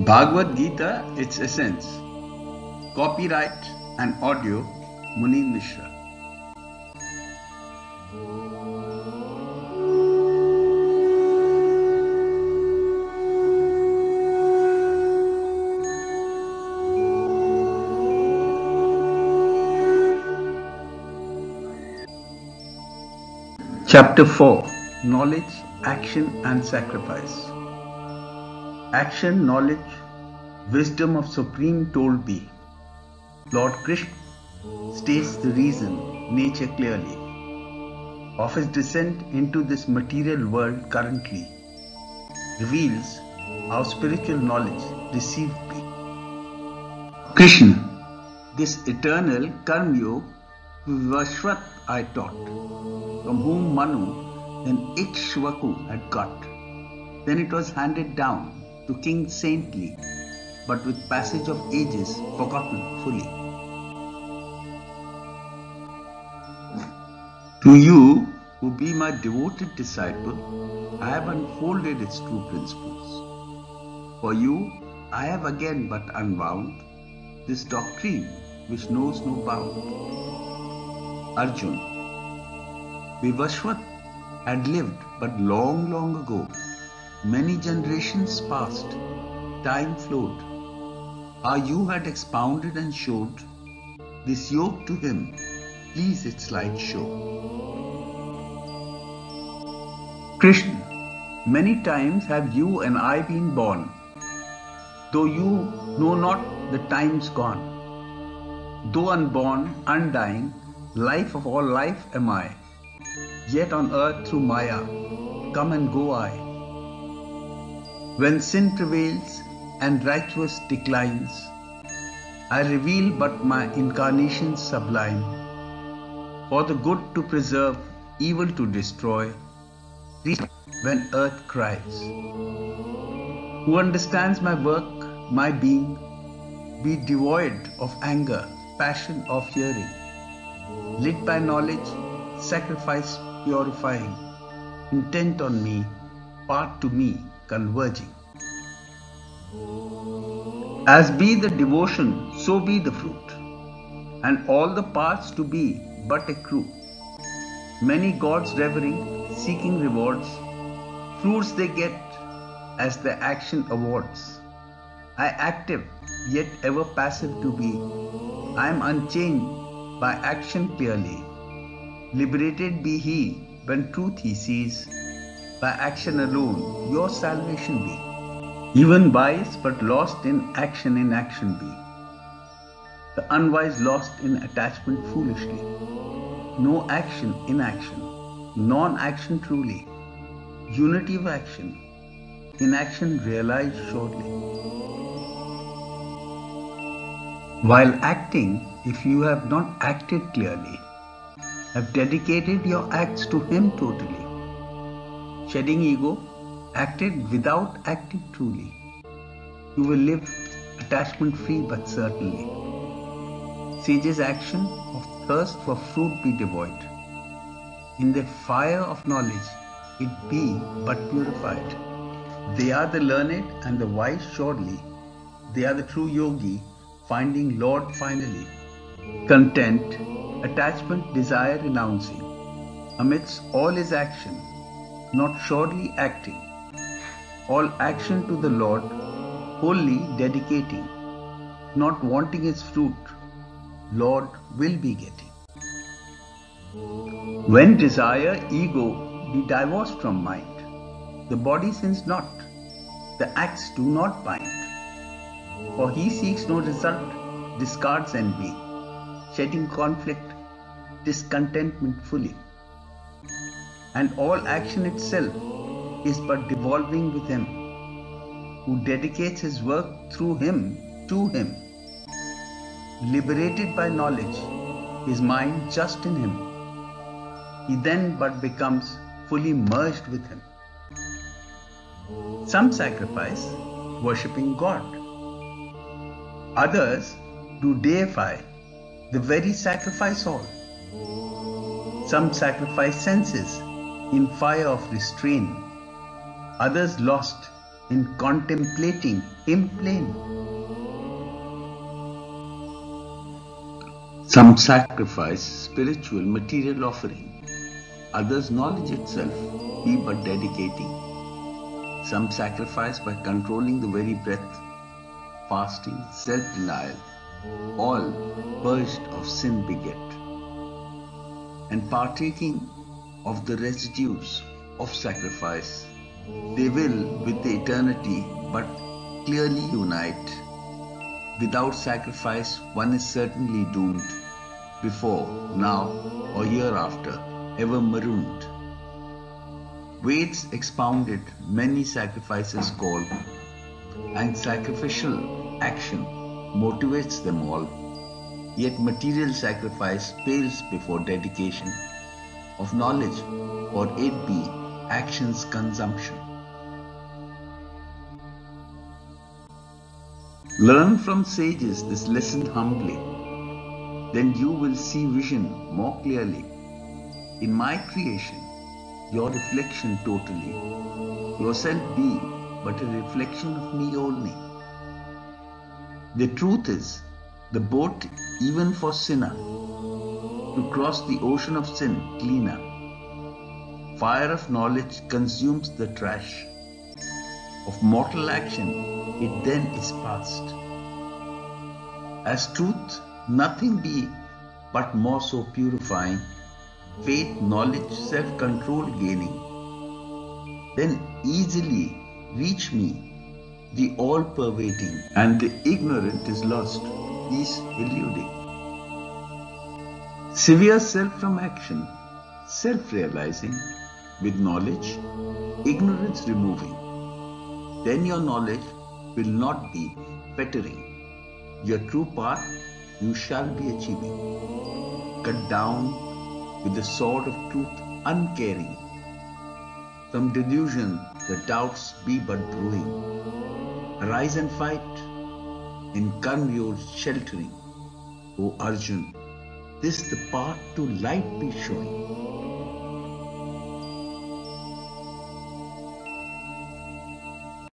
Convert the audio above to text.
Bhagavad Gita, its essence. Copyright and audio, Muneen Mishra. Chapter 4. Knowledge, Action and Sacrifice. Action, knowledge, wisdom of Supreme told be. Lord Krishna states the reason, nature clearly, of his descent into this material world currently, reveals how spiritual knowledge received be. Krishna, this eternal Karma Yoga Vivasvat I taught, from whom Manu and Ikshvaku had got. Then it was handed down to King Saintly, but with passage of ages forgotten fully. To you, who be my devoted disciple, I have unfolded its true principles. For you, I have again but unwound this doctrine which knows no bound. Arjun, Vivasvat had lived but long, long ago. Many generations passed, time flowed. How you had expounded and showed this yoke to him, please its light show. Krishna, many times have you and I been born, though you know not the time's gone. Though unborn, undying, life of all life am I, yet on earth through Maya, come and go I. When sin prevails and righteous declines, I reveal but my incarnation sublime, for the good to preserve, evil to destroy, when earth cries. Who understands my work, my being, be devoid of anger, passion of hearing, lit by knowledge, sacrifice purifying, intent on me, part to me converging. As be the devotion, so be the fruit, and all the parts to be but a crew. Many gods revering, seeking rewards, fruits they get as their action awards. I active, yet ever passive to be, I am unchanged by action clearly. Liberated be he when truth he sees, by action alone your salvation be. Even wise but lost in action be. The unwise lost in attachment foolishly. No action, inaction, non-action truly. Unity of action, inaction realized surely. While acting, if you have not acted clearly, have dedicated your acts to him totally. Shedding ego, acted without acting truly. You will live attachment free but certainly. Sages' action of thirst for fruit be devoid. In the fire of knowledge it be but purified. They are the learned and the wise surely. They are the true yogi, finding Lord finally. Content, attachment, desire renouncing, amidst all his action, not surely acting, all action to the Lord, wholly dedicating, not wanting his fruit, Lord will be getting. When desire, ego be divorced from mind, the body sins not, the acts do not bind. For he seeks no result, discards envy, shedding conflict, discontentment fully. And all action itself is but devolving with him, who dedicates his work through him to him. Liberated by knowledge, his mind just in him, he then but becomes fully merged with him. Some sacrifice, worshipping God. Others do deify the very sacrifice all. Some sacrifice senses in fire of restraint. Others lost in contemplating Him plain. Some sacrifice spiritual material offering, others knowledge itself, be but dedicating. Some sacrifice by controlling the very breath, fasting, self-denial, all purged of sin beget, and partaking of the residues of sacrifice, they will with the eternity but clearly unite. Without sacrifice, one is certainly doomed, before, now, or hereafter, ever marooned. Veds expounded many sacrifices call, and sacrificial action motivates them all. Yet material sacrifice pales before dedication of knowledge, or it be action's consumption. Learn from sages this lesson humbly, then you will see vision more clearly. In my creation, your reflection totally, yourself be but a reflection of me only. The truth is, the boat even for sinner, to cross the ocean of sin cleaner. Fire of knowledge consumes the trash of mortal action, it then is past. As truth nothing be but more so purifying, faith, knowledge, self-control gaining, then easily reach me, the all-pervading, and the ignorant is lost, is eluding. Severe self from action, self-realizing, with knowledge, ignorance removing. Then your knowledge will not be fettering. Your true path you shall be achieving. Cut down with the sword of truth uncaring. From delusion the doubts be but brewing. Arise and fight, in Karma sheltering. O Arjun, this the path to light be showing.